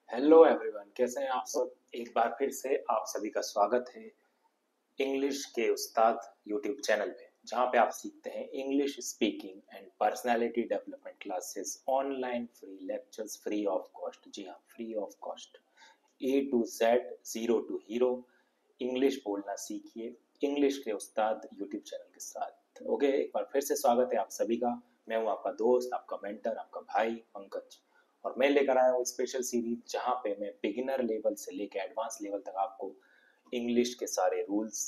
Hello everyone, कैसे हैं आप सब। एक बार फिर से आप सभी का स्वागत है इंग्लिश के उस्ताद यूट्यूब चैनल पे, जहाँ पे आप सीखते हैं English speaking and personality development classes, online free lectures, free of cost. जी हाँ, free of cost. A to Z, zero to hero, English बोलना सीखिए इंग्लिश के उस्ताद यूट्यूब चैनल के साथ। ओके, एक बार फिर से स्वागत है आप सभी का। मैं हूँ आपका दोस्त, आपका मेंटर, आपका भाई पंकज, और मैं लेकर आया हूँ स्पेशल सीरीज जहाँ पे मैं बिगिनर लेवल से लेकर एडवांस लेवल तक आपको इंग्लिश के सारे रूल्स,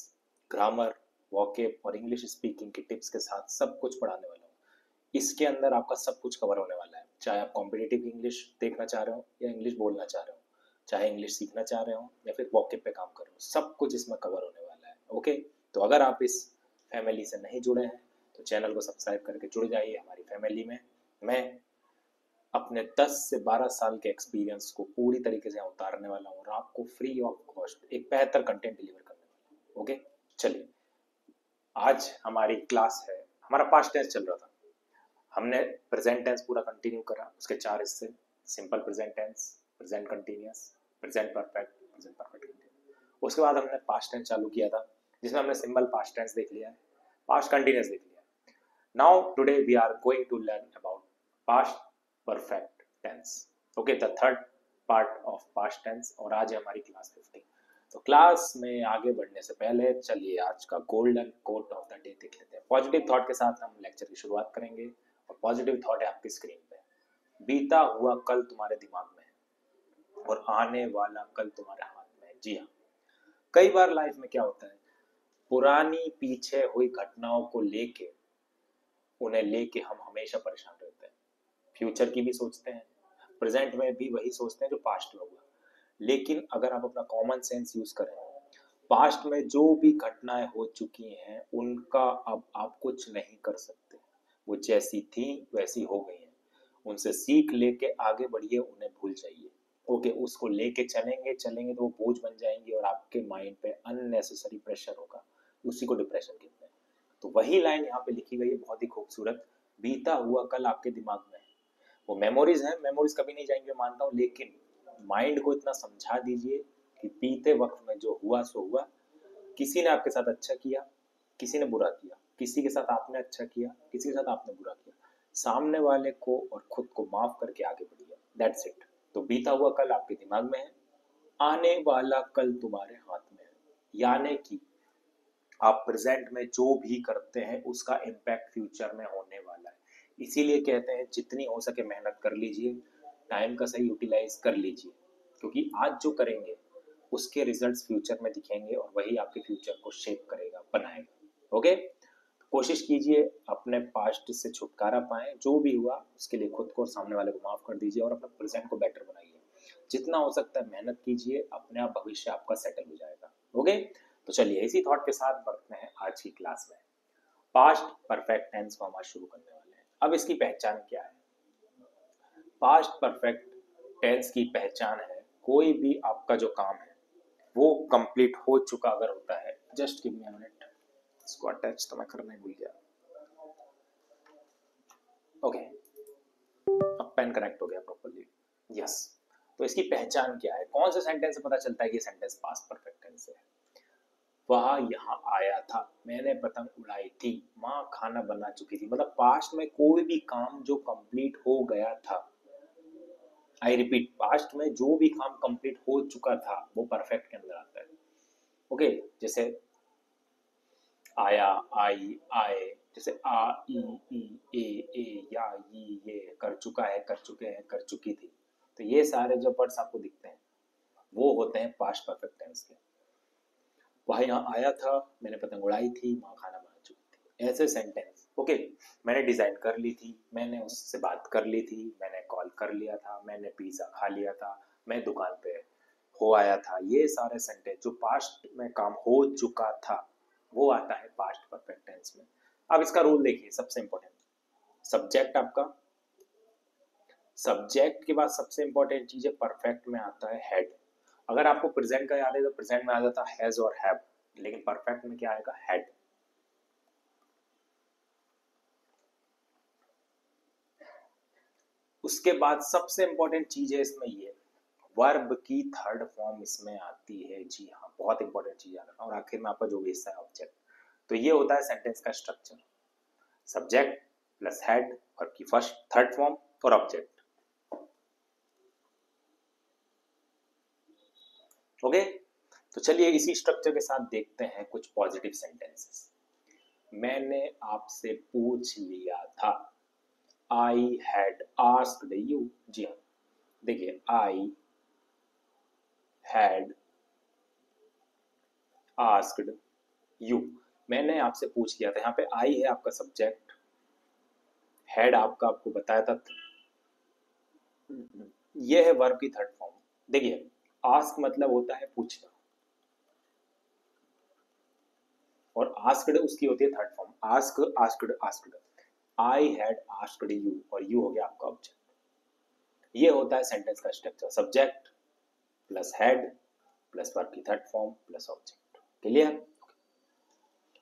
ग्रामर, वॉकेब और इंग्लिश स्पीकिंग की टिप्स के साथ सब कुछ पढ़ाने वाला हूँ। इसके अंदर आपका सब कुछ कवर होने वाला है, चाहे आप कॉम्पिटिटिव इंग्लिश देखना चाह रहे हो या इंग्लिश बोलना चाह रहे हो, चाहे इंग्लिश सीखना चाह रहे हो या फिर वॉकेब पे काम कर रहे हो, सब कुछ इसमें कवर होने वाला है। ओके, तो अगर आप इस फैमिली से नहीं जुड़े हैं तो चैनल को सब्सक्राइब करके जुड़ जाइए हमारी फैमिली में। मैं अपने 10 से 12 साल के एक्सपीरियंस को पूरी तरीके से उतारने वाला हूँ और आपको फ्री ऑफ कॉस्ट एक बेहतर कंटेंट डिलीवर करने वाला हूँ। ओके, चलिए, आज हमारी क्लास है, हमारा पास्ट टेंस चल रहा था। हमने प्रेजेंट टेंस पूरा कंटिन्यू करा, उसके चार हिस्से: simple present tense, present continuous, present perfect, present perfect continuous. उसके बाद हमने पास्ट टेंस चालू किया था, जिसमें हमने सिंपल पास्ट टेंस देख लिया है, पास्ट कंटिन्यूअस देख लिया है। Now today we are going to learn about past perfect tense. Okay, the third part of past tense, और आज है हमारी क्लास 15। तो क्लास में आगे बढ़ने से पहले चलिए आज का golden quote of the day देख लेते हैं। पॉजिटिव थॉट के साथ हम लेक्चर की शुरुआत करेंगे, और पॉजिटिव थॉट है आपकी स्क्रीन पे। बीता हुआ कल तुम्हारे दिमाग में है और आने वाला कल तुम्हारे हाथ में है। जी हाँ, कई बार लाइफ में क्या होता है, पुरानी पीछे हुई घटनाओं को लेके, उन्हें लेके हम हमेशा परेशान रहते हैं। फ्यूचर की भी सोचते हैं, प्रेजेंट में भी वही सोचते हैं जो पास्ट में हुआ। लेकिन अगर आप अपना कॉमन सेंस यूज करें, पास्ट में जो भी घटनाएं हो चुकी हैं उनका अब आप कुछ नहीं कर सकते। वो जैसी थी वैसी हो गई हैं। उनसे सीख लेके आगे बढ़िए, उन्हें भूल जाइए। ओके, उसको लेके चलेंगे चलेंगे तो वो बोझ बन जाएंगी और आपके माइंड पे अननेसेसरी प्रेशर होगा, उसी को डिप्रेशन कहते हैं। तो वही लाइन यहाँ पे लिखी गई है, बहुत ही खूबसूरत। बीता हुआ कल आपके दिमाग में है, वो मेमोरीज हैं, मेमोरीज कभी नहीं जाएंगे मानता हूँ, लेकिन माइंड को इतना समझा दीजिए कि बीते वक्त में जो हुआ सो हुआ। किसी ने आपके साथ अच्छा किया, किसी ने बुरा किया, किसी के साथ आपने अच्छा किया, किसी के साथ आपने बुरा किया। सामने वाले को और खुद को माफ करके आगे बढ़िए, दैट्स इट। तो बीता हुआ कल आपके दिमाग में है, आने वाला कल तुम्हारे हाथ में है। यानी कि आप प्रेजेंट में जो भी करते हैं उसका इम्पैक्ट फ्यूचर में होने वाला है। इसीलिए कहते हैं जितनी हो सके मेहनत कर लीजिए, टाइम का सही यूटिलाइज कर लीजिए, क्योंकि आज जो करेंगे उसके रिजल्ट्स फ्यूचर में दिखेंगे और वही आपके फ्यूचर को शेप करेगा, बनाएगा। ओके, कोशिश कीजिए अपने पास्ट से छुटकारा पाएं, जो भी हुआ उसके लिए खुद को और सामने वाले को माफ कर दीजिए और अपने प्रेजेंट को बेटर बनाइए। जितना हो सकता है मेहनत कीजिए, अपने आप भविष्य आपका सेटल हो जाएगा। ओके, तो चलिए इसी थॉट के साथ बढ़ते हैं आज की क्लास में। पास्ट परफेक्ट टेंस को हम आज शुरू करने वाले हैं। अब इसकी पहचान क्या है? पास्ट परफेक्ट टेंस की पहचान है, कोई भी आपका जो काम है वो कंप्लीट हो चुका अगर होता है। Just give me a minute, इसको अटैच तो मैं करना ही भूल गया। ओके, अब पेन कनेक्ट हो गया प्रॉपर्ली। यस, तो इसकी पहचान क्या है, कौन से सेंटेंस से पता चलता है कि सेंटेंस पास्ट परफेक्ट टेंस है? वह यहाँ आया था, मैंने पतंग उड़ाई थी, माँ खाना बना चुकी थी। मतलब पास्ट में कोई भी काम जो कंप्लीट हो गया था, आई रिपीट, पास्ट में जो भी काम कंप्लीट हो चुका था वो परफेक्ट के अंदर आता है। ओके, जैसे आया, आई, आए, जैसे आ, ई, ए, या, ये कर चुका है, कर चुके हैं, कर चुकी थी। तो ये सारे जो वर्ड्स आपको दिखते हैं वो होते हैं पास्ट परफेक्ट टेंस के। वह यहाँ आया था, मैंने पतंग उड़ाई थी, माँ खाना बना चुकी थी। ऐसे सेंटेंस। ओके, मैंने डिजाइन कर ली थी, मैंने उससे बात कर ली थी, मैंने कॉल कर लिया था, मैंने पिज्जा खा लिया था, मैं दुकान पे हो आया था। ये सारे सेंटेंस जो पास्ट में काम हो चुका था वो आता है पास्ट परफेक्ट टेंस में। अब इसका रूल देखिए, सबसे इंपॉर्टेंट सब्जेक्ट आपका, सब्जेक्ट के बाद सबसे इंपॉर्टेंट चीज है परफेक्ट में आता है हेड। अगर आपको प्रेजेंट का याद है तो प्रेजेंट में आ जाता है हैज और हैव, लेकिन परफेक्ट में क्या आएगा? हेड। उसके बाद सबसे इंपॉर्टेंट चीज है इसमें ये, वर्ब की थर्ड फॉर्म इसमें आती है, जी हाँ, बहुत इंपॉर्टेंट चीज याद रखना। और आखिर में आपका जो भी हिस्सा है ऑब्जेक्ट। तो ये होता है सेंटेंस का structure, subject plus head, verb की फर्स्ट थर्ड फॉर्म और ऑब्जेक्ट। ओके, तो चलिए इसी स्ट्रक्चर के साथ देखते हैं कुछ पॉजिटिव सेंटेंसेस। मैंने आपसे पूछ लिया था, I had asked you। जी हाँ, देखिए I had asked you, मैंने आपसे पूछ लिया था। यहाँ पे I है आपका सब्जेक्ट, had आपका आपको बताया था, ये है वर्ब की थर्ड फॉर्म। देखिए आस्क मतलब होता है पूछना, और आस्क्ड उसकी होती है third form, ask asked asked. I had asked you, और यू हो गया आपका ऑब्जेक्ट। ये होता है सेंटेंस का structure, subject plus had plus verb की third form plus object. Clear?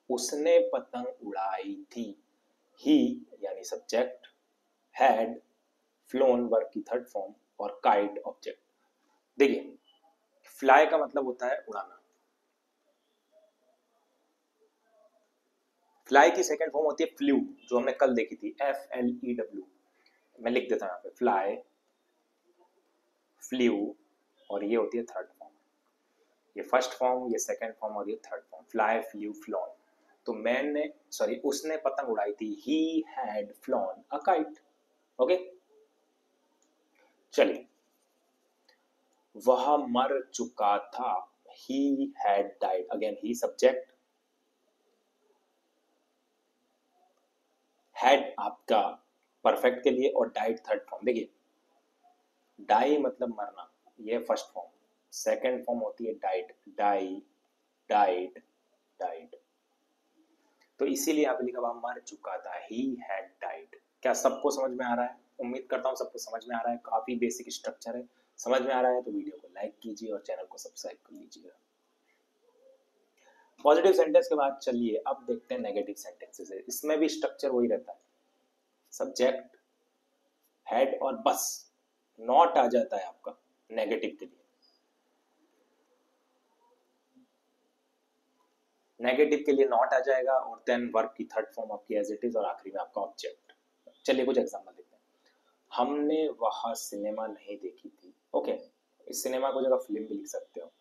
उसने पतंग उड़ाई थी, ही यानी सब्जेक्ट, हैड फ्लोन वर्ब की थर्ड फॉर्म और काइट ऑब्जेक्ट। देखिए फ्लाई का मतलब होता है उड़ाना, फ्लाई की सेकंड फॉर्म होती है फ्लू, जो हमने कल देखी थी, FLEW। मैं लिख देता हूं यहाँ पे, फ्लाई, फ्लू, और ये होती है थर्ड फॉर्म। ये फर्स्ट फॉर्म, ये सेकंड फॉर्म और ये third form, fly flu flown. तो मैंने सॉरी उसने पतंग उड़ाई थी, he had flown a kite. Okay, चलिए वह मर चुका था, he had died. Again he subject, had आपका परफेक्ट के लिए और डाइड थर्ड फॉर्म। देखिए डाई मतलब मरना, ये फर्स्ट फॉर्म, सेकंड फॉर्म होती है डाइड, डाई डाइड डाइड। तो इसीलिए आप लिखा हुआ मर चुका था, ही हैड डाइड। क्या सबको समझ में आ रहा है? उम्मीद करता हूँ सबको समझ में आ रहा है, काफी बेसिक स्ट्रक्चर है। समझ में आ रहा है तो वीडियो को लाइक कीजिए और चैनल को सब्सक्राइब कर लीजिएगा। पॉजिटिव सेंटेंस के बाद चलिए अब देखते हैं नेगेटिव सेंटेंसेस। इसमें भी स्ट्रक्चर वही रहता है, सब्जेक्ट हेड और बस नॉट आ जाता है आपका नेगेटिव के लिए। नेगेटिव के लिए नॉट आ जाएगा और देन वर्ब की थर्ड फॉर्म आपकी एज इट इज, और आखिरी में आपका ऑब्जेक्ट। चलिए कुछ एग्जांपल देखते हैं। हमने वहां सिनेमा नहीं देखी थी। ओके, इस सिनेमा को जगह फिल्म भी लिख सकते हो।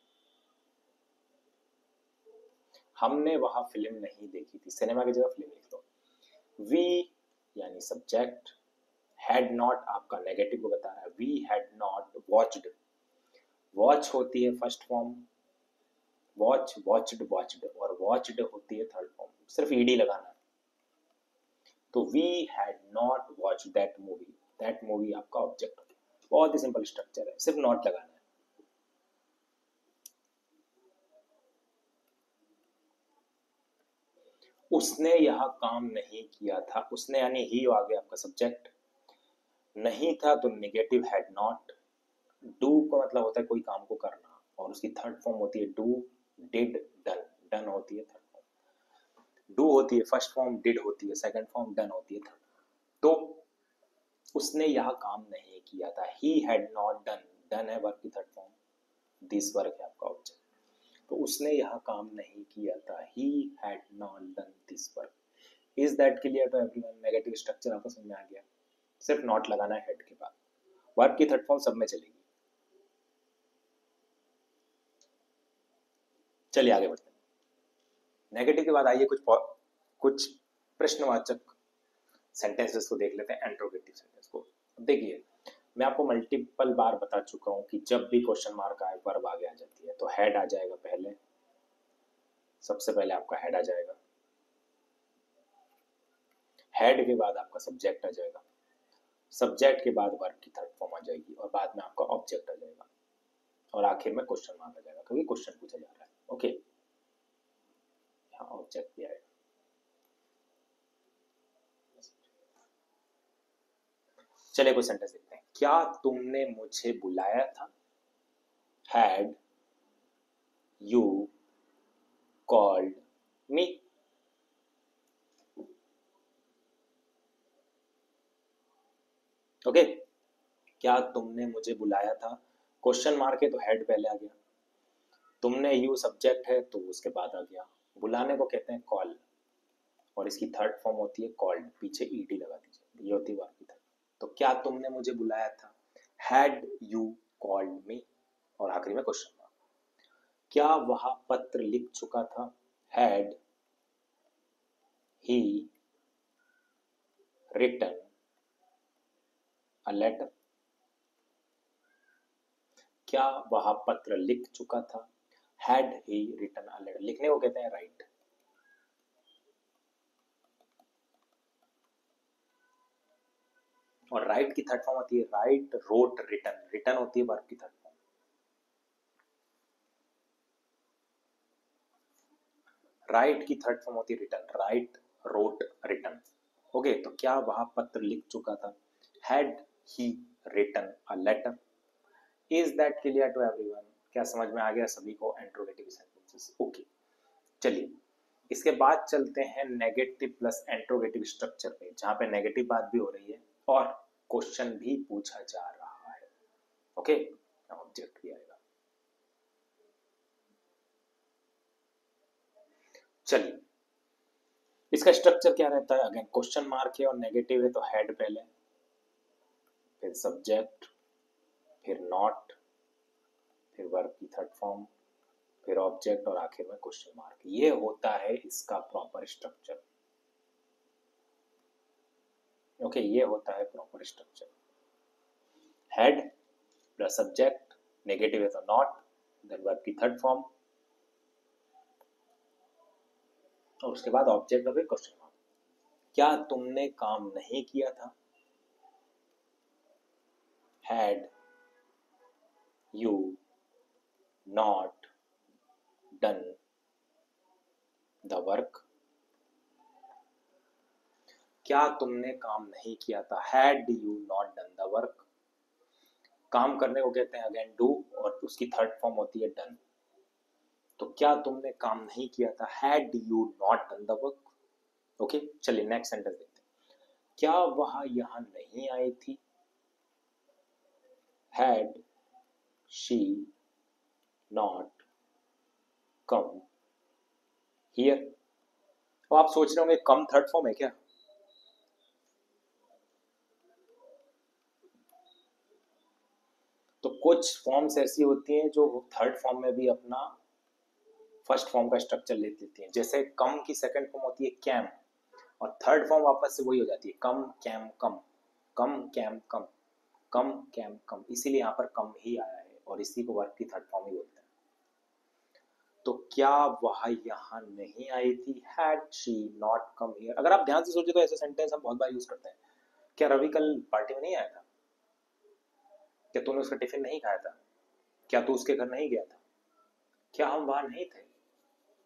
हमने वहां फिल्म नहीं देखी थी, सिनेमा की जगह फिल्म लिख दो। वी यानी सब्जेक्ट, हैड नॉट आपका नेगेटिव को बता रहा है, we had not watched. Watch होती है first form, watch watched watched, और वॉच्ड होती है थर्ड फॉर्म, सिर्फ ईडी लगाना है। तो we had not watch that movie आपका ऑब्जेक्ट हो गया। बहुत ही सिंपल स्ट्रक्चर है, सिर्फ नॉट लगाना है। उसने यह काम नहीं किया था, उसने यानी ही आ गया आपका सब्जेक्ट, नहीं था तो नेगेटिव हैड नॉट। डू का मतलब होता है कोई काम को करना, और उसकी थर्ड फॉर्म होती है डू, डिड, डन। डन होती है थर्ड फॉर्म, डू होती है फर्स्ट फॉर्म, डिड होती है सेकंड फॉर्म, डन होती है थर्ड। तो उसने यह काम नहीं किया था, he had not done, done है वर्ब की थर्ड फॉर्म, दिस वर्ब है आपका ऑब्जेक्ट। तो उसने यह काम नहीं किया था, he had not done this work. Is that clear to everyone? Negative structure आपको समझ में आ गया, सिर्फ नॉट लगाना है हेड के बाद, वर्ब की थर्ड फॉर्म सब में चलेगी। चलिए आगे बढ़ते हैं। नेगेटिव के बाद आइए कुछ प्रश्नवाचक सेंटेंसेस को देख लेते हैं, इंट्रोगेटिव सेंटेंस को। देखिए मैं आपको मल्टीपल बार बता चुका हूं कि जब भी क्वेश्चन मार्क आए, वर्ब आगे आ जाती है, तो हेड आ जाएगा पहले, सबसे पहले आपका हेड आ जाएगा, हेड के बाद आपका सब्जेक्ट आ जाएगा, सब्जेक्ट के बाद वर्ब की थर्ड फॉर्म आ जाएगी, और बाद में आपका ऑब्जेक्ट आ जाएगा, और आखिर में क्वेश्चन मार्क आ जाएगा क्योंकि क्वेश्चन पूछा जा रहा है। ओके, यहाँ ऑब्जेक्ट भी आएगा। चलिए कोई सेंटेंस देखते हैं। क्या तुमने मुझे बुलाया था? Had you called me? Okay, क्या तुमने मुझे बुलाया था? क्वेश्चन मार्क है तो हेड पहले आ गया, तुमने यू सब्जेक्ट है तो उसके बाद आ गया। बुलाने को कहते हैं कॉल, और इसकी थर्ड फॉर्म होती है कॉल्ड, पीछे ईडी लगा दीजिए, ये होती है वर्ब की थर्ड। तो क्या तुमने मुझे बुलाया था, हैड यू कॉल्ड मी, और आखिरी में क्वेश्चन मार्क। क्या वह पत्र लिख चुका था, had he written a letter. क्या वह पत्र लिख चुका था, had he written a letter. लिखने को कहते हैं राइट। और राइट की थर्ड फॉर्म होती है राइट, रोट, रिटन। रिटन होती है वर्ब की थर्ड फॉर्म। राइट की थर्ड फॉर्म होती है written, write, wrote, written. Okay, तो क्या वह पत्र लिख चुका था, had he written a letter. Is that clear to everyone? क्या समझ में आ गया सभी को इंट्रोगेटिव सेंटेंसेस? ओके, चलिए इसके बाद चलते हैं नेगेटिव प्लस इंट्रोगेटिव स्ट्रक्चर पे, जहां पे नेगेटिव बात भी हो रही है और क्वेश्चन भी पूछा जा रहा है। ओके, ऑब्जेक्ट भी आएगा। चलिए इसका स्ट्रक्चर क्या रहता है, अगेन क्वेश्चन मार्क है और नेगेटिव है तो हेड पहले, फिर सब्जेक्ट, फिर नॉट, फिर वर्ब की थर्ड फॉर्म, फिर ऑब्जेक्ट और आखिर में क्वेश्चन मार्क। ये होता है इसका प्रॉपर स्ट्रक्चर। ओके, ये होता है proper structure. Head plus subject, negative है तो नॉट, देन वर्ब की थर्ड फॉर्म, और उसके बाद ऑब्जेक्ट और फिर क्वेश्चन मार्क। क्या तुमने काम नहीं किया था, had you not done the work. क्या तुमने काम नहीं किया था, had you not done the work. काम करने को कहते हैं अगेन डू, और उसकी थर्ड फॉर्म होती है डन। तो क्या तुमने काम नहीं किया था, had you not done the work. Okay, चलिए नेक्स्ट सेंटेंस देखते हैं। क्या वह यहां नहीं आई थी, had she not come here. तो आप सोच रहे होंगे कम थर्ड फॉर्म है क्या? तो कुछ फॉर्म्स ऐसी होती हैं जो थर्ड फॉर्म में भी अपना फर्स्ट फॉर्म का स्ट्रक्चर ले लेती हैं। जैसे कम की सेकंड फॉर्म होती है कैम, और थर्ड फॉर्म वापस से वही हो जाती है कम कैम कम, कम कैम कम, कम कैम कम। इसीलिए यहाँ पर कम ही आया है और इसी को वर्ब की थर्ड फॉर्म ही बोलते हैं। तो क्या वह यहाँ नहीं आई थी, had she not come here. अगर आप ध्यान से सोचे तो ऐसे सेंटेंस हम बहुत बार यूज करते हैं। क्या रवि कल पार्टी में नहीं आया था, क्या तूने उसका टिफिन नहीं खाया था, क्या तू उसके घर नहीं गया था, क्या हम वहां नहीं थे।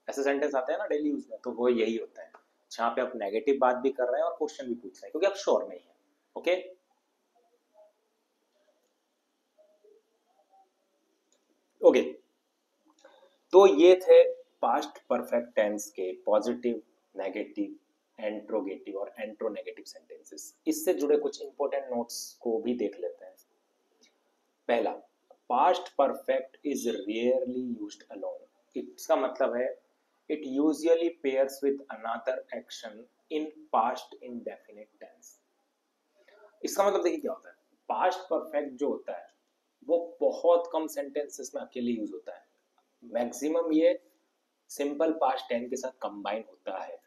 ऐसे सेंटेंस आते हैं ना डेली यूज में, तो वो यही होता है जहां पे आप नेगेटिव बात भी कर रहे हैं और क्वेश्चन भी पूछ रहे हैं क्योंकि आप श्योर नहीं है। ओके, ओके, तो ये थे पास्ट परफेक्ट टेंस के पॉजिटिव, नेगेटिव, एंट्रोगेटिव और एंट्रोनेगेटिव सेंटेंसेस। इससे जुड़े कुछ इंपॉर्टेंट नोट्स को भी देख लेते हैं। पहला, past perfect is rarely used alone. इसका मतलब है it usually pairs with another action in past indefinite tense. इसका मतलब देखिए क्या होता है, पास्ट परफेक्ट जो होता है वो बहुत कम सेंटेंसेस में अकेले यूज होता है। मैक्सिमम ये सिंपल पास्ट टेंस के साथ कंबाइन होता है।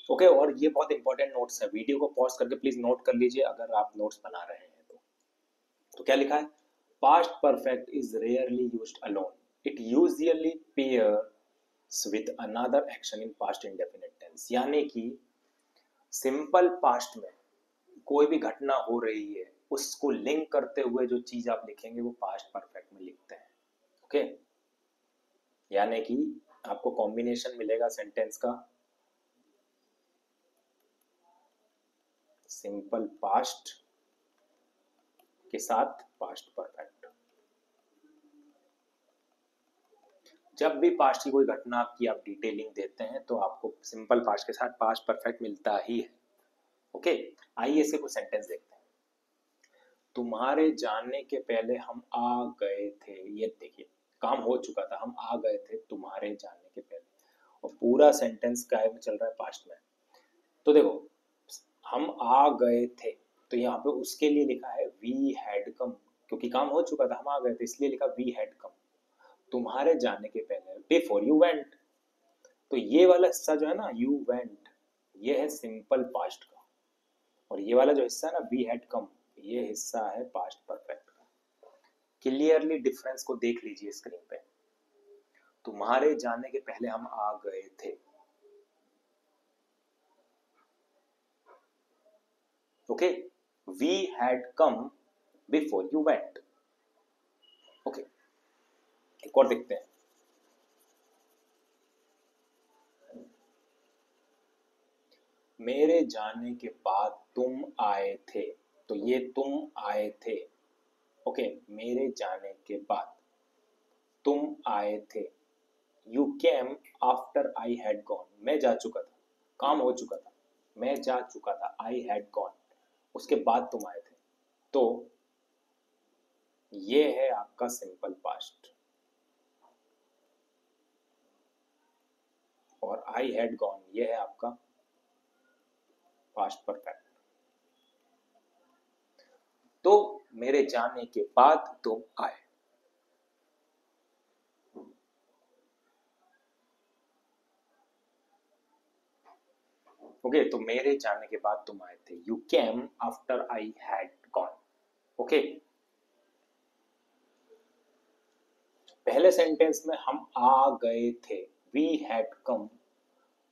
ओके, और ये बहुत इंपॉर्टेंट नोट्स है, वीडियो को पॉज करके प्लीज नोट कर लीजिए अगर आप नोट्स बना रहे हैं तो क्या लिखा है, past perfect is rarely used alone, it usually pairs with another action in past indefinite tense. यानी कि सिंपल पास्ट में कोई भी घटना हो रही है उसको लिंक करते हुए जो चीज आप लिखेंगे वो पास्ट परफेक्ट में लिखते हैं। ओके, यानी कि आपको कॉम्बिनेशन मिलेगा सेंटेंस का, सिंपल पास्ट के साथ पास्ट परफेक्ट। जब भी पास्ट की कोई घटना की आप डिटेलिंग देते हैं तो आपको सिंपल पास्ट के साथ पास्ट परफेक्ट मिलता ही है। ओके, आइए इसके कुछ सेंटेंस देखते हैं। तुम्हारे जाने के पहले हम आ गए थे, ये देखिए काम हो चुका था, हम आ गए थे तुम्हारे जाने के पहले, और पूरा सेंटेंस क्या है, चल रहा है पास्ट में। तो देखो हम आ गए थे, तो यहाँ पे उसके लिए लिखा है वी हैड कम, क्योंकि काम हो चुका था, हम आ गए थे, इसलिए लिखा वी हैड कम। तुम्हारे जाने के पहले, बिफोर यू वेंट, तो ये वाला हिस्सा जो है ना यू वेंट, ये है सिंपल पास्ट का, और ये वाला जो हिस्सा है ना वी हैड कम, ये हिस्सा है पास्ट परफेक्ट का। क्लियरली डिफरेंस को देख लीजिए स्क्रीन पे। तुम्हारे जाने के पहले हम आ गए थे, okay, we had come before you went, okay. एक और देखते हैं, मेरे जाने के बाद तुम आए थे, तो ये तुम आए थे, ओके, मेरे जाने के बाद तुम आए थे। You came after I had gone, मैं जा चुका था, काम हो चुका था, मैं जा चुका था, आई हैड गॉन, उसके बाद तुम आए थे, तो ये है आपका सिंपल पास्ट, और आई हैड गॉन ये है आपका पास्ट परफेक्ट। तो मेरे जाने के बाद तुम आए, ओके, तो मेरे जाने के बाद तुम आए थे, you came after I had gone, okay. पहले सेंटेंस में हम आ गए थे, we had come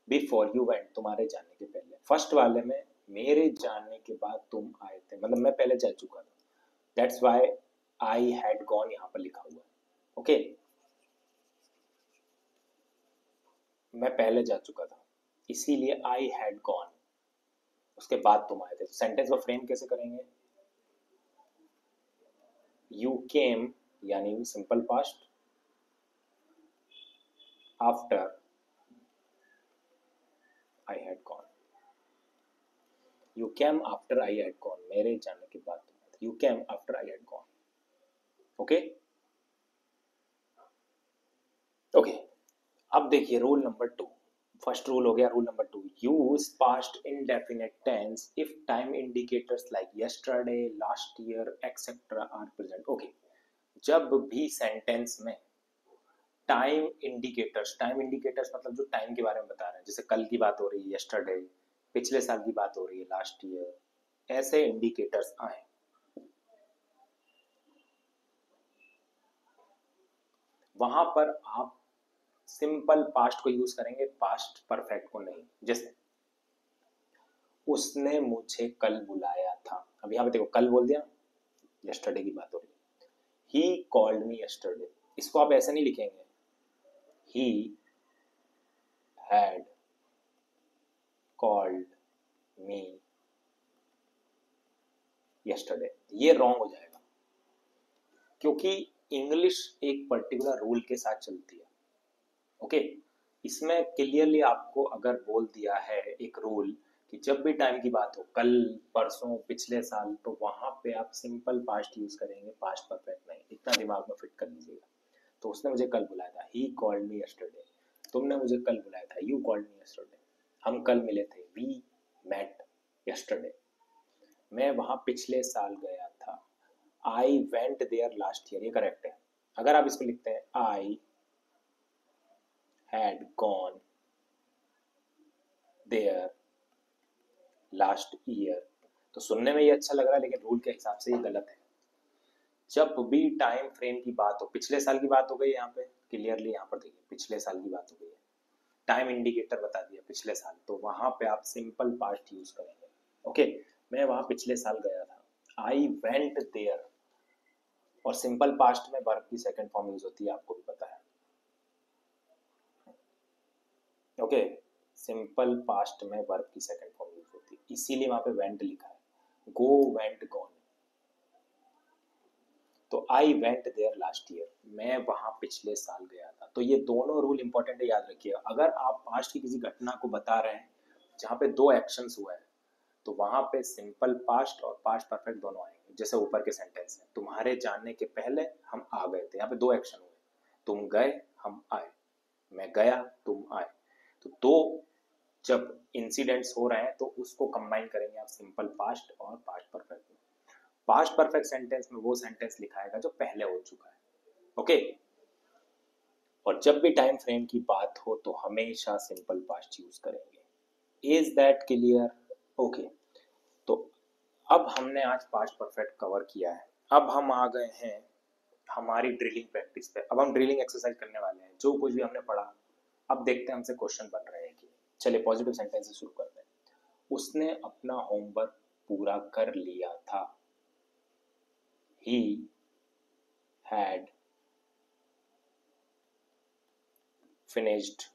before you went, तुम्हारे जाने के पहले। फर्स्ट वाले में मेरे जाने के बाद तुम आए थे, मतलब मैं पहले जा चुका था, that's why I had gone यहाँ पर लिखा हुआ है, ओके, मैं पहले जा चुका था, इसीलिए आई हैड गॉन, उसके बाद तुम आए थे। सेंटेंस को फ्रेम कैसे करेंगे, यू केम यानी simple past, after I had gone, you came after I had gone, मेरे जाने के बाद तुम आए थे, you came after I had gone, okay okay. अब देखिए रूल नंबर 2, फर्स्ट रूल हो गया, rule number 2, use past indefinite tense if time indicators like yesterday, last year etcetera are present, okay. जब भी सेंटेंस में टाइम इंडिकेटर्स मतलब जो time के बारे में बता रहे हैं, जैसे कल की बात हो रही है यस्टरडे, पिछले साल की बात हो रही है लास्ट ईयर, ऐसे इंडिकेटर्स आए, वहां पर आप सिंपल पास्ट को यूज करेंगे, पास्ट परफेक्ट को नहीं। जैसे उसने मुझे कल बुलाया था, अब यहाँ पे देखो कल बोल दिया, यस्टरडे की बात हो रही है, ही कॉल्ड मी यस्टरडे, इसको आप ऐसे नहीं लिखेंगे, he had called me yesterday, ये रॉन्ग हो जाएगा, क्योंकि इंग्लिश एक पर्टिकुलर रूल के साथ चलती है, ओके। इसमें क्लियरली आपको अगर बोल दिया है एक रूल कि जब भी टाइम की बात हो, कल, परसों, पिछले साल, तो वहां पे आप सिंपल पास्ट यूज करेंगे, पास्ट परफेक्ट नहीं, इतना दिमाग में फिट कर लीजिएगा। तो उसने मुझे कल बुलाया था, ही कॉल्ड मी यस्टरडे, तुमने मुझे कल बुलाया था, यू कॉल्ड मी यस्टरडे, हम कल मिले थे, वी मेट यस्टरडे, मैं वहां पिछले साल गया था, I went there last year, ये करेक्ट है। अगर आप इसको लिखते हैं I had gone there last year, तो सुनने में ये अच्छा लग रहा है, लेकिन रूल के हिसाब से ये गलत है। जब भी टाइम फ्रेम की बात हो, पिछले साल की बात हो गई यहाँ पे क्लियरली, यहाँ पर देखिए पिछले साल की बात हो गई है, टाइम इंडिकेटर बता दिया पिछले साल, तो वहां पे आप सिंपल पास्ट यूज करेंगे, ओके। मैं वहां पिछले साल गया था, आई वेंट देयर, और सिंपल पास्ट में वर्ब की सेकंड फॉर्म यूज होती है, आपको भी पता है, ओके। सिंपल पास्ट में वर्ब की सेकंड फॉर्म यूज होती है, इसीलिए वहां पे वेंट लिखा है, गो वेंट गॉन, तो I went there last year, मैं वहां पिछले साल गया था। तो ये दोनों रूल इंपॉर्टेंट है, याद रखिएगा। अगर आप पास्ट की किसी घटना को बता रहे हैं जहां पे दो एक्शंस हुआ है, तो वहां पे सिंपल पास्ट और पास्ट परफेक्ट दोनों आएंगे। जैसे ऊपर के सेंटेंस में, तुम्हारे जानने के पहले हम आ गए थे, यहाँ पे दो एक्शन हुए, तुम गए हम आए, मैं गया तुम आए। तो दो जब इंसिडेंट्स हो रहे हैं तो उसको कंबाइन करेंगे आप सिंपल पास्ट और पास्ट परफेक्ट में। पास्ट परफेक्ट सेंटेंस में वो सेंटेंस लिखाएगा जो पहले हो चुका है, ओके। और जब भी टाइम फ्रेम की बात हो तो हमेशा सिंपल पास्ट यूज करेंगे। Is that clear? ओके, तो अब हमने आज पास्ट परफेक्ट कवर किया है। अब हम आ गए हैं हमारी ड्रिलिंग प्रैक्टिस पे। अब हम ड्रिलिंग एक्सरसाइज करने वाले हैं। जो कुछ भी हमने पढ़ा अब देखते हैं हमसे क्वेश्चन बन रहे हैं कि, चलिए पॉजिटिव सेंटेंस से शुरू करते हैं। उसने अपना होमवर्क पूरा कर लिया था। He had finished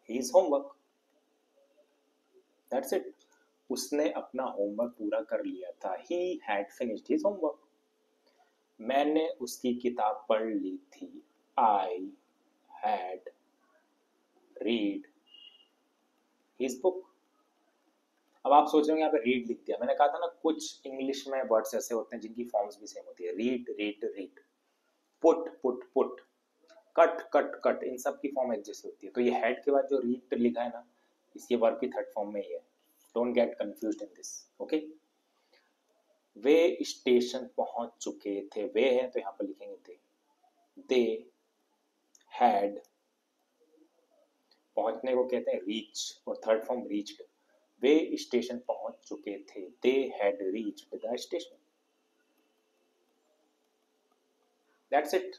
his homework. That's it. उसने अपना होमवर्क पूरा कर लिया था। He had finished his homework. मैंने उसकी किताब पढ़ ली थी। I had read his book. अब आप सोच रहे होंगे यहाँ पे रीड लिख दिया। मैंने कहा था ना कुछ इंग्लिश में वर्ड्स ऐसे होते हैं जिनकी फॉर्म्स भी सेम होती है। Read, read, read, put, put, put, cut, cut, cut, इन सब की फॉर्म एक जैसी होती है। तो ये हेड के बाद जो रीड लिखा है ना, इसके वर्ब की थर्ड फॉर्म में ही है। Don't get confused in this, okay. Way station पहुंच चुके थे। वे है तो यहाँ पर लिखेंगे थे। दे हैड, पहुंचने को कहते हैं रीच, और थर्ड फॉर्म रीच्ड। वे स्टेशन पहुंच चुके थे। They had reached the station. That's it.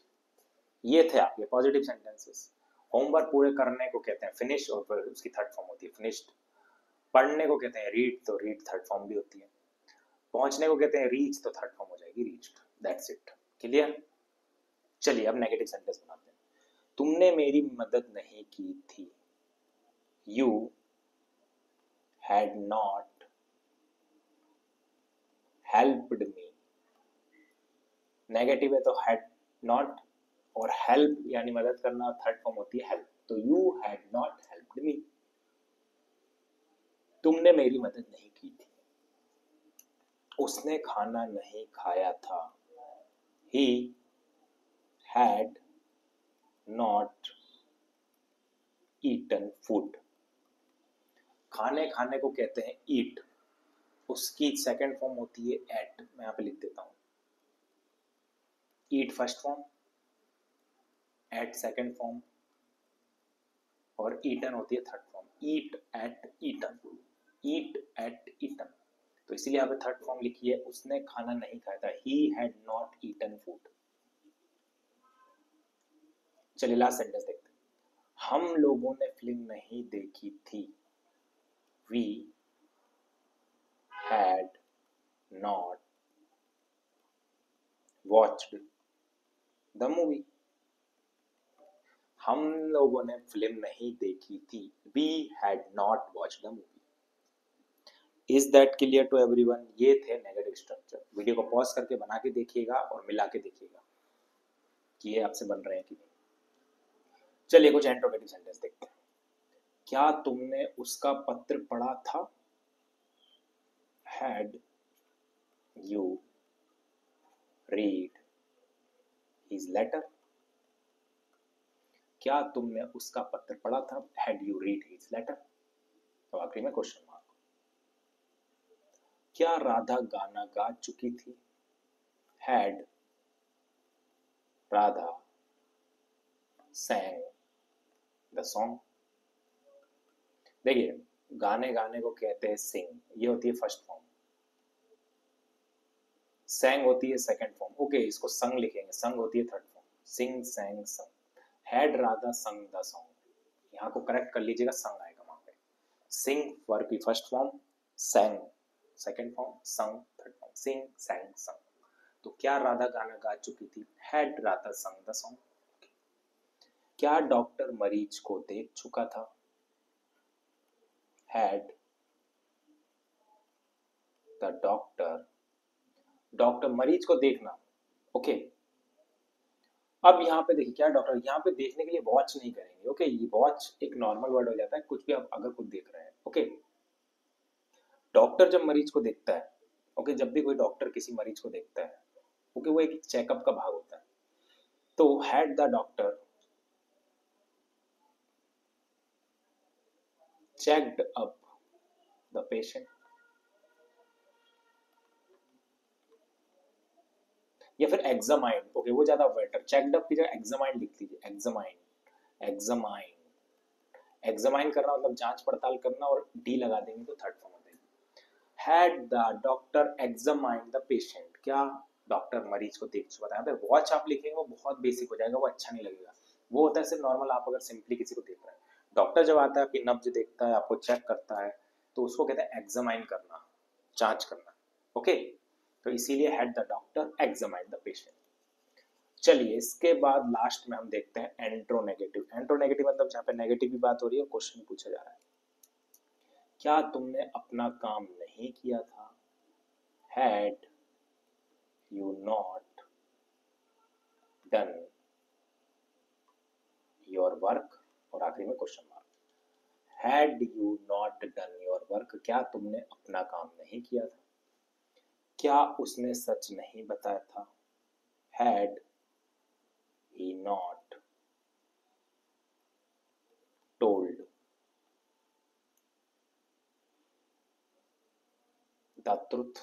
ये थे आपके पॉजिटिव सेंटेंसेस। होमवर्क पूरे करने को कहते हैं फिनिश, और उसकी थर्ड फॉर्म होती है फिनिश्ड। पढ़ने को कहते हैं रीड, तो रीड थर्ड फॉर्म भी होती है। पहुंचने को कहते हैं रीच, तो थर्ड फॉर्म हो जाएगी रीच्ड। That's it, clear. चलिए अब नेगेटिव सेंटेंस बनाते हैं। तुमने मेरी मदद नहीं की थी। You had not helped me. Negative है तो हैड नॉट, और हेल्प यानी मदद करना, थर्ड फॉर्म होती है हेल्प। तो you had not helped me. तुमने मेरी मदद नहीं की थी। उसने खाना नहीं खाया था। He had not eaten food. खाने खाने को कहते हैं eat, उसकी सेकंड फॉर्म होती है at। मैं यहाँ पे लिख देता हूँ। eat first form, at second form, और eaten होती है third form. eat at eaten, eat at eaten। तो इसीलिए यहाँ पे थर्ड फॉर्म लिखी है। उसने खाना नहीं खाया था। He had not eaten food. चलिए लास्ट सेंटेंस देखते हैं। हम लोगों ने फिल्म नहीं देखी थी। We had not watched the movie. हम लोगों ने फिल्म नहीं देखी थी। We had not watched the movie. Is that clear to everyone? ये थे नेगेटिव स्ट्रक्चर। वीडियो को पॉज करके बना के देखिएगा और मिला के देखिएगा कि ये आपसे बन रहे हैं कि नहीं। चलिए कुछ इंट्रोगेटिव सेंटेंस देखते हैं। क्या तुमने उसका पत्र पढ़ा था? Had you read his letter? क्या तुमने उसका पत्र पढ़ा था? Had you read his letter? तो आखिरी में क्वेश्चन मार्क। क्या राधा गाना गा चुकी थी? Had Radha sang the song? देखिए गाने गाने को कहते हैं सिंग, ये होती है फर्स्ट फॉर्म। sang होती है सेकंड फॉर्म। ओके, इसको संग लिखेंगे। संग होती है थर्ड फॉर्म। सिंग, sang, संग। हैड राधा संग द सॉन्ग, यहाँ को करेक्ट कर लीजिएगा, संग आएगा वहां पे। सिंग वर्ब की first form, sang second form, संग थर्ड फॉर्म। सिंग, sang, संग। तो क्या राधा गाना गा चुकी थी? हैड राधा संग द सॉन्ग। क्या डॉक्टर मरीज को देख चुका था? हैड द डॉक्टर, डॉक्टर मरीज को देखना, ओके। अब यहाँ पे देखिए क्या डॉक्टर, यहाँ पे देखने के लिए वॉच नहीं करेंगे, ओके। ये वॉच एक नॉर्मल वर्ड हो जाता है कुछ भी आप अगर कुछ देख रहे हैं, ओके। डॉक्टर जब मरीज को देखता है, ओके, जब भी कोई डॉक्टर किसी मरीज को देखता है, ओके, वो एक चेकअप का भाग होता है। तो had the doctor checked up the patient, या फिर एग्जामाइंड, ओके, वो ज्यादा बेटर, चेक्ड अप की जगह एग्जामाइंड लिख लीजिए, एग्जामाइंड, एग्जामाइंड, एग्जामाइन करना मतलब जांच पड़ताल करना, और डी लगा देंगे तो थर्ड फॉर्म हो जाएगी। Had the doctor examined the patient, क्या डॉक्टर मरीज को देख चुका था। यहाँ पे वॉच आप लिखेंगे वो बहुत बेसिक हो जाएगा, वो अच्छा नहीं लगेगा। वो होता है सिर्फ नॉर्मल, आप अगर सिंपली किसी को देख रहे हैं। डॉक्टर जब आता है आपकी नब्ज देखता है, आपको चेक करता है, तो उसको कहते हैं एग्जामाइन करना, जांच करना, ओके। तो इसीलिए had the doctor examine the patient. चलिए इसके बाद लास्ट में हम देखते हैं एंट्रोनेगेटिव। एंट्रोनेगेटिव मतलब जहाँ पे नेगेटिव की बात हो रही है, क्वेश्चन पूछा जा रहा है, क्या तुमने अपना काम नहीं किया था, had you not done your work, और आखिरी में question mark. Had you not done your work, क्या तुमने अपना काम नहीं किया था, क्या उसने सच नहीं बताया था, had he not told the truth,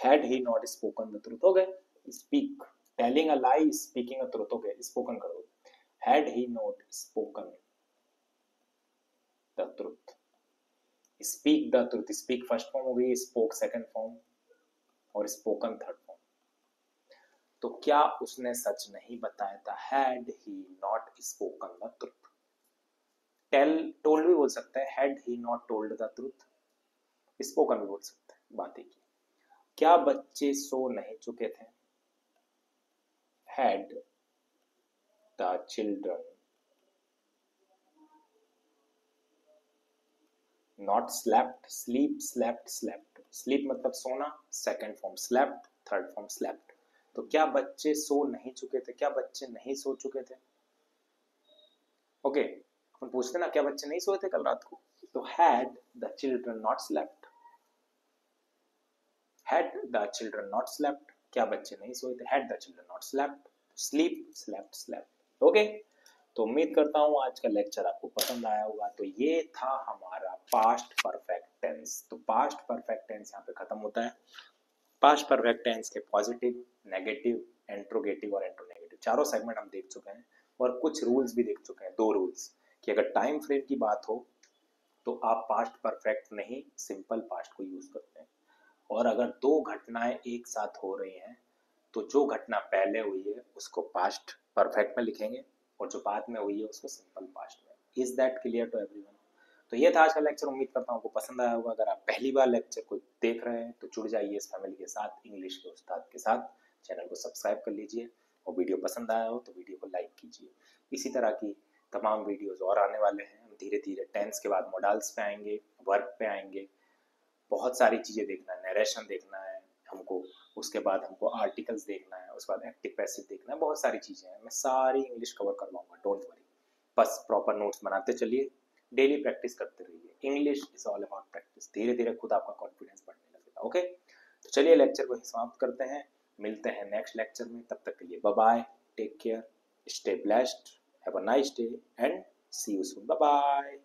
had he not spoken the truth, हो गए। Speak, telling a lie, speaking a truth, हो गए, स्पोकन कर दो। Had he not spoken the truth, speak the truth, speak first form हो गई, spoke second form, और spoken third form. तो क्या उसने सच नहीं बताया था, had he not spoken the truth. Tell, told भी बोल सकता है, had he not told the truth, spoken भी बोल सकता है, बात एक ही। क्या बच्चे सो नहीं चुके थे, had the children not slept, sleep, slept, slept, sleep मतलब सोना, second form, slept third form, slept. तो क्या बच्चे सो नहीं चुके थे, क्या बच्चे नहीं सो चुके थे, ओके। अपन पूछते ना क्या बच्चे नहीं सोए थे कल रात को, तो had the children not slept, had the children not slept, क्या बच्चे नहीं सोए थे, had the children not slept, sleep, slept, slept, okay. तो उम्मीद करता हूँ आज का लेक्चर आपको पसंद आया होगा। तो ये था हमारा पास्ट परफेक्ट टेंस। तो पास्ट परफेक्ट टेंस यहाँ पे खत्म होता है। पास्ट परफेक्ट टेंस के पॉजिटिव, नेगेटिव, एंट्रोगेटिव और एंट्रोनेगेटिव चारों सेगमेंट हम देख चुके हैं, और कुछ रूल्स भी देख चुके हैं, 2 रूल्स, कि अगर टाइम फ्रेम की बात हो तो आप पास्ट परफेक्ट नहीं सिंपल पास्ट को यूज करते हैं, और अगर 2 घटनाएं एक साथ हो रही हैं तो जो घटना पहले हुई है उसको पास्ट परफेक्ट में लिखेंगे, और जो बाद में हुई है उसको सिंपल पास्ट में। Is that clear to everyone? तो ये था आज का लेक्चर, उम्मीद करता हूँ आपको पसंद आया होगा। अगर आप पहली बार लेक्चर को देख रहे हैं तो जुड़ जाइए इस फैमिली के साथ, इंग्लिश के उस्ताद के साथ। चैनल को सब्सक्राइब कर लीजिए, और वीडियो पसंद आया हो तो वीडियो को लाइक कीजिए। इसी तरह की तमाम वीडियोस और आने वाले हैं। हम धीरे धीरे टेंस के बाद मॉडल्स पे आएंगे, वर्क पे आएंगे, बहुत सारी चीज़ें देखना है, नरेशन देखना है हमको, उसके बाद हमको आर्टिकल्स देखना है, उसके बाद एक्टिव पैसिव देखना है, बहुत सारी चीज़ें हैं। मैं सारी इंग्लिश कवर करवाऊंगा, डोंट वरी। बस प्रॉपर नोट्स बनाते चलिए, डेली प्रैक्टिस करते रहिए। English is all about practice. धीरे धीरे खुद आपका कॉन्फिडेंस बढ़ने लगेगा, ओके। तो चलिए लेक्चर को समाप्त करते हैं, मिलते हैं नेक्स्ट लेक्चर में। तब तक के लिए bye bye, take care, stay blessed, have a nice day and see you soon, bye bye.